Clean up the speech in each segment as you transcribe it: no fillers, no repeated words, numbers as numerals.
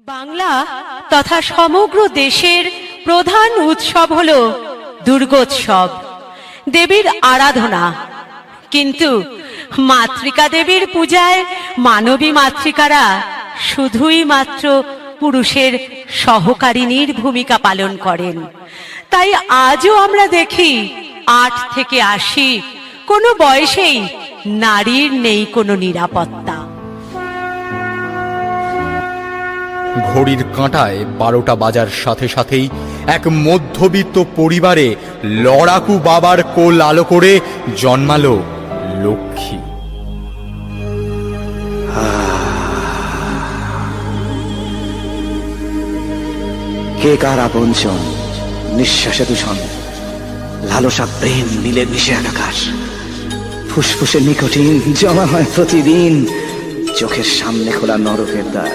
বাংলা তথা সমগ্র দেশের প্রধান উৎসব হল দুর্গোৎসব, দেবীর আরাধনা। কিন্তু মাতৃকা দেবীর পূজায় মানবী মাতৃকারা শুধুই মাত্র পুরুষের সহকারিনীর ভূমিকা পালন করেন। তাই আজও আমরা দেখি 8 থেকে 80 কোনো বয়সেই নারীর নেই কোনো নিরাপত্তা। ঘড়ির কাঁটায় 12টা বাজার সাথে সাথেই এক মধ্যবিত্ত পরিবারে লড়াকু বাবার কোল আলো করে জন্মালো লক্ষ্মী। কে কার আপনজন, নিঃশ্বাসে দূষণ, লালসা প্রেম মিলে মিশে একাকার। ফুসফুসে নিকোটিন জমা হয় প্রতিদিন, চোখের সামনে খোলা নরকের দ্বার।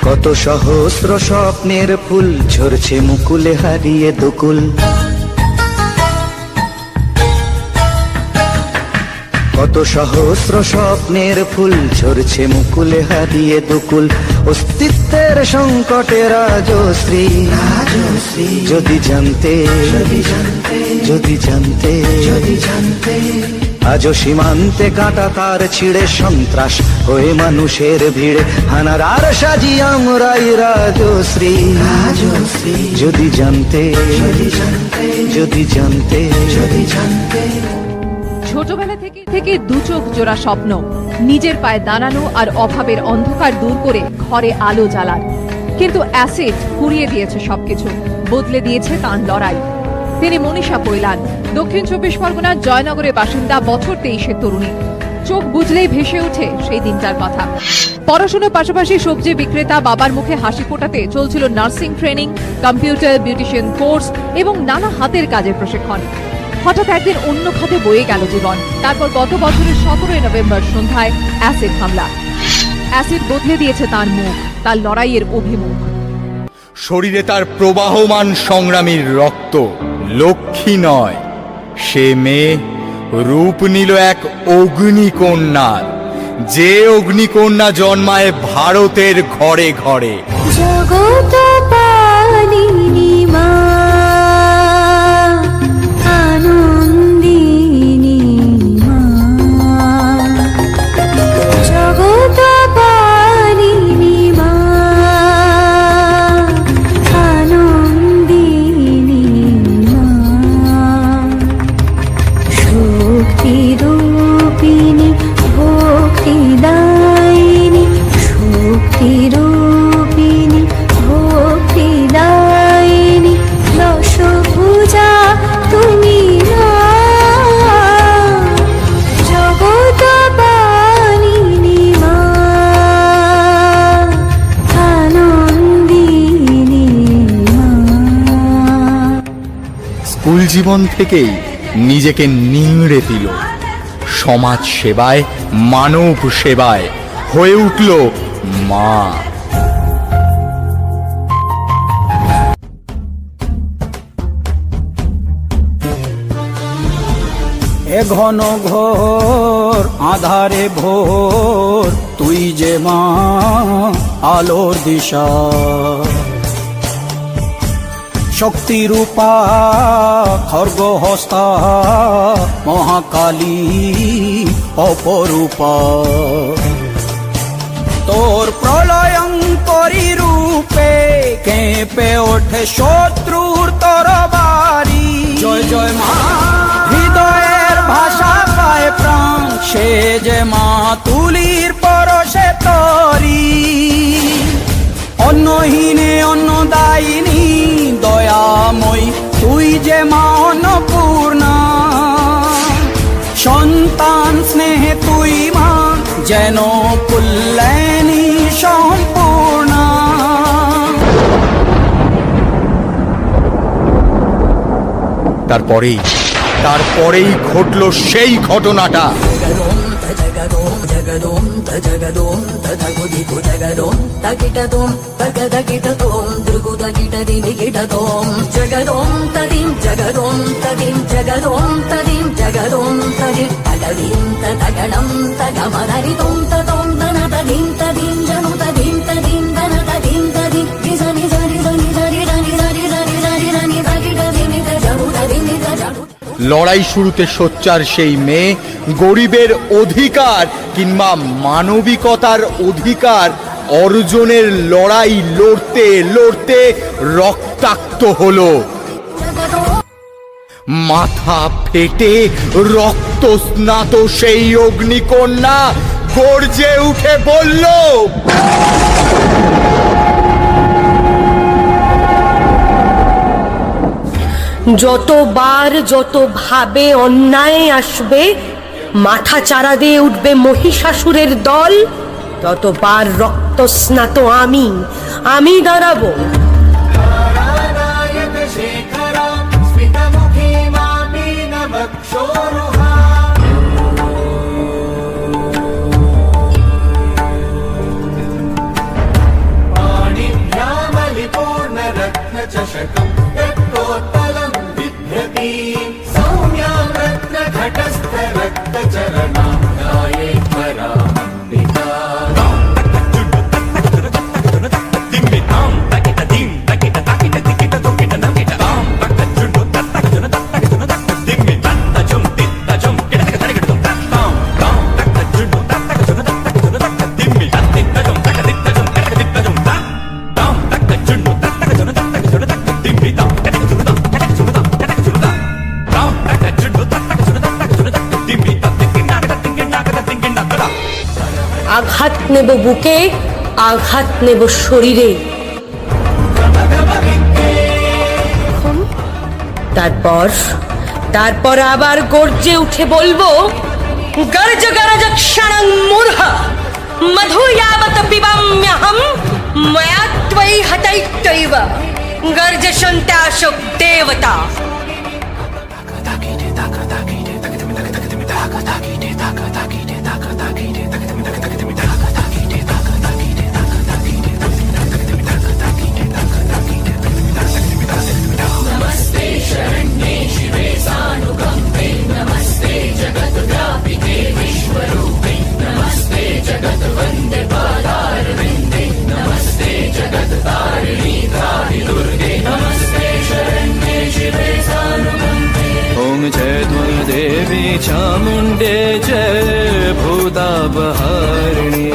কত সহস্র স্বপ্নের ফুল ঝরছে মুকুলে হারিয়ে দুকুল। কত সহস্র স্বপ্নের ফুল ঝরছে মুকুলে হারিয়ে দুকুল। অস্তিত্বের সংকটে রাজশ্রী, যদি জানতে, যদি জানতে, যদি জানতে। আজও সীমান্তে কাঁটা তার ছিঁড়ে সন্ত্রাস হয়ে মানুষের ভিড়ে হানারার সাজি আমরাই রাজশ্রী। যদি জানতে, যদি জানতে, যদি জানতে, যদি জানতে। ছোটবেলা থেকে দু চোখ জোড়া স্বপ্ন, নিজের পায়ে দাঁড়ানো আর অভাবের অন্ধকার দূর করে ঘরে আলো জ্বালার। কিন্তু অ্যাসিড পুড়িয়ে দিয়েছে সবকিছু, বদলে দিয়েছে তার লড়াই। তিনি মনীষা পৈলান, দক্ষিণ 24 পরগনার জয়নগরের বাসিন্দা, বছর 23-এর তরুণী। চোখ বুঝলেই ভেসে ওঠে সেই দিনটার কথা। পড়াশোনার পাশাপাশি সবজি বিক্রেতা, বাবার মুখে হাসি ফোটাতে চলছিল nursing training, computer, beautician course এবং নানা হাতের কাজের প্রশিক্ষণ। হঠাৎ একদিন অন্য খাতে বয়ে গেল জীবন। তারপর গত বছরের 17 নভেম্বর সন্ধ্যায় অ্যাসিড হামলা। অ্যাসিড বদলে দিয়েছে তার মুখ, তার লড়াইয়ের অভিমুখ। শরীরে তার প্রবাহমান সংগ্রামীর রক্ত। লক্ষ্মী নয়, সে মেয়ে, রূপ নিল এক অগ্নিকন্যার, যে অগ্নিকন্যা জন্মায় ভারতের ঘরে ঘরে। জগত পালিনী মা, আনন্দিনী মা, জগত পালিনী মা, আনন্দিনী মা, শক্তি রূপিণী, ভক্তি দায়িনী, শক্তি রূপিণী, ভক্তি দায়িনী, দশভুজা তুমি না, জগত পালিনী মা, আনন্দিনী মা। স্কুল জীবন থেকেই নিজেকে নিংড়ে দিল সমাজ সেবায়, মানব সেবায়, হয়ে উঠল মা। এ ঘন ঘোর আধারে ভোর, তুই যে মা আলোর দিশা। শক্তিরূপা খর্গহস্তা, মহাকালী অপরূপা। তোর প্রলয়ঙ্করী রূপে কেঁপে ওঠে শত্রুর তরবারি। জয় জয় মা, হৃদয়ের ভাষা পায় প্রাণ, সে যে মা তুলির পরশে তরি। অন্নহীনে অন্নদায়িনী, দয়াময়ী তুই যে মা অন্নপূর্ণা। সন্তান স্নেহে তুই মা, যেন কল্যাণী সম্পূর্ণা। তারপরেই ঘটল সেই ঘটনাটা। जगदों तजगदों तजगुदिको जगदों तकिटदों तगदकिटदों दुर्गुद तगिट दिम गिट दोम जगदोम तदिम जगदोम तदिम जगदोम तदिम जगदोम तदिम तगदिम तगणम तगमदरि दोम तदोम दन तदिम तदिम जनु तदिम तदिम दन तदिम तदिम निजनि जनि जनि जनि जनि जनि जनि जनि जनि तगिट दिम गिट जनु तदिम गिट जनु লড়াই শুরুতে সোচ্চার সেই মেয়ে গরিবের অধিকার কিংবা মানবিকতার অধিকার অর্জনের লড়াই লড়তে লড়তে রক্তাক্ত হলো। মাথা ফেটে রক্ত স্নাত সেই অগ্নিকন্যা গর্জে উঠে বলল, যতবার যত ভাবে অন্যায় আসবে, মাথা চারা দিয়ে উঠবে মহিষাসুরের দল, ততবার রক্তস্নাত আমি দাঁড়াবো। আঘাত নেব বুকে, আঘাত নেব শরীরে, তারপর আবার গর্জে উঠে বলবো, গর্জ গরজ ক্ষণং মূঢ় মধুয়াবত পিবাম্যহম ময়া ত্বয়ি হতৈত্যৈব গর্জসন্তাশোক দেবতা। ओम जय ध्वनि देवी चामुंडे जय भूतापहारिणी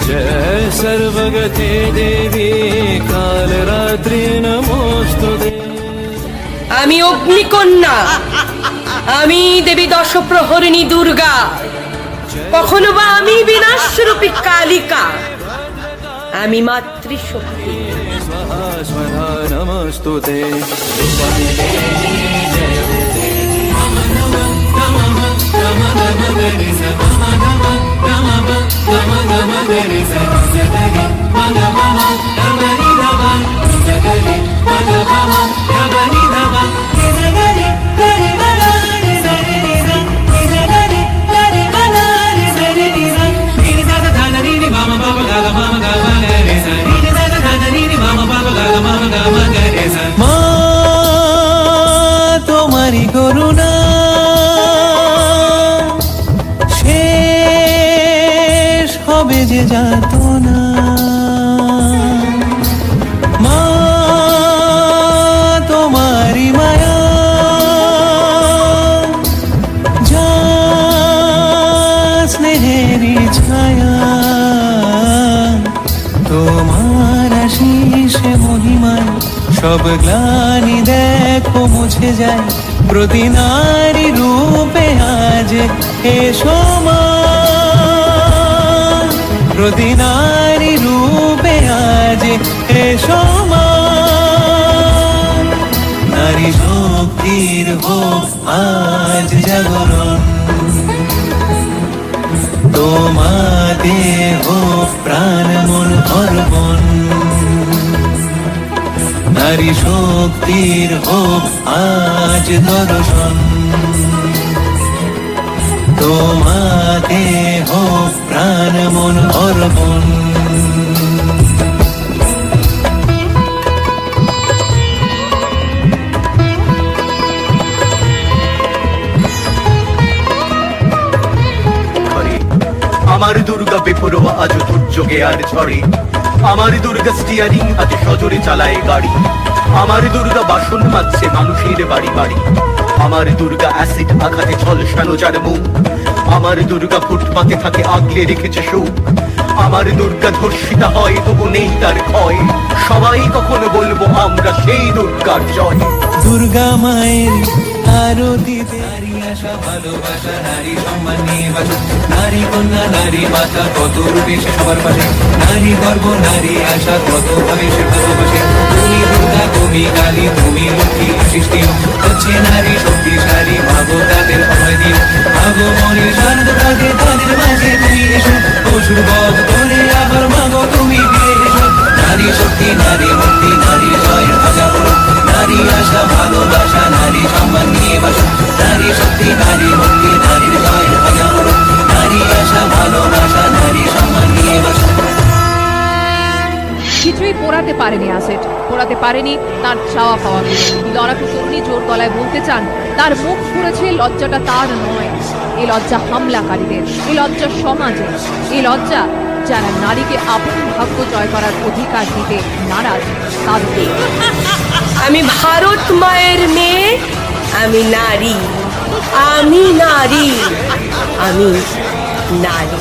जय सर्वगते देवी कालरात्रि नमोस्तुते। আমি অগ্নিকন্যা, আমি দেবী দশপ্রহরিণী দুর্গা, কখনো বা আমি বিনাশরূপী কালিকা, আমি মাতৃশক্তি। स्वाहा स्वाहा नमस्तुते। মা তোমারি করুণা শেষ হবে যে যাতনা, মা তোমারি মায়া যা স্নেহেরি ছায়া, তোমার আশিসে মহিমায় সব গ্লানি দেখো মুছে যায়, প্রতি নারী রূপে আজ এসো মা, প্রতি নারী রূপে আজ এসো মা। নারী শক্তির হোক আজ জাগরণ, তোমাতে হোক প্রাণ মন অর্পণ, নারী শক্তির হোক আজ দর্শন, তোমাতে হোক প্রাণ মন অর্পণ। আমার দুর্গা বেপরোয়া আজ দুর্যোগে আর ঝড়ে, আমার দুর্গা স্টিয়ারিং হাতে সজোরে চালায় গাড়ি, আমার দুর্গা বাসন মাজছে মানুষের বাড়ি বাড়ি, আমার দুর্গা অ্যাসিড আঘাতে ঝলসানো যার মুখ, আমার দুর্গা ফুটপাতে থাকে আগলে রেখেছে শোক, আমার দুর্গা ধর্ষিতা হয় তবু নেই তার ক্ষয়, সবাই কখনো বলবো আমরা সেই দুর্গার জয়। দুর্গা মায়ের আরতিতে নারী আশা ভালোবাসা নারী সম্মান নিয়ে বাঁচো, নারী কন্যা নারী মাতা কত রূপে সে সবার পাশে, নারী গর্ব নারী আশা কত ভাবে সে ভালোবাসে, তুমি দুর্গা তুমি কালী তুমি লক্ষ্মী সৃষ্টি হচ্ছে নারী শক্তিশালী, ভাবো তাদের অভয় দিও, ভাবো মনে শান্ত থাকে তাদের মাঝে তুমি এসো, অসুর বধ করে আবার মাগো তুমি ফিরে এসো, নারী শক্তি নারী মুক্তি নারী জয়ের ভাজা বলো, নারী আশা ভালোবাসা নারী সম্মান নিয়ে বাসো, নারী শক্তি নারী মুক্তি নারীর জয়ের ভাজা বলো, নারী আশা ভালোবাসা নারী সম্মান নিয়ে বাসো। কিছুই পোড়াতে পারেনি অ্যাসিড, পোড়াতে পারেনি তার চাওয়া পাওয়া। লড়াকু তরুণী জোর গলায় বলতে চান তার মুখ পুড়েছে, লজ্জাটা তার নয়, এই লজ্জা হামলাকারীদের, এই লজ্জা সমাজে, এই লজ্জা যারা নারীকে আপন ভাগ্য জয় করার অধিকার দিতে নারাজ তাদের। আমি ভারত মায়ের মেয়ে, আমি নারী, আমি নারী, আমি নারী।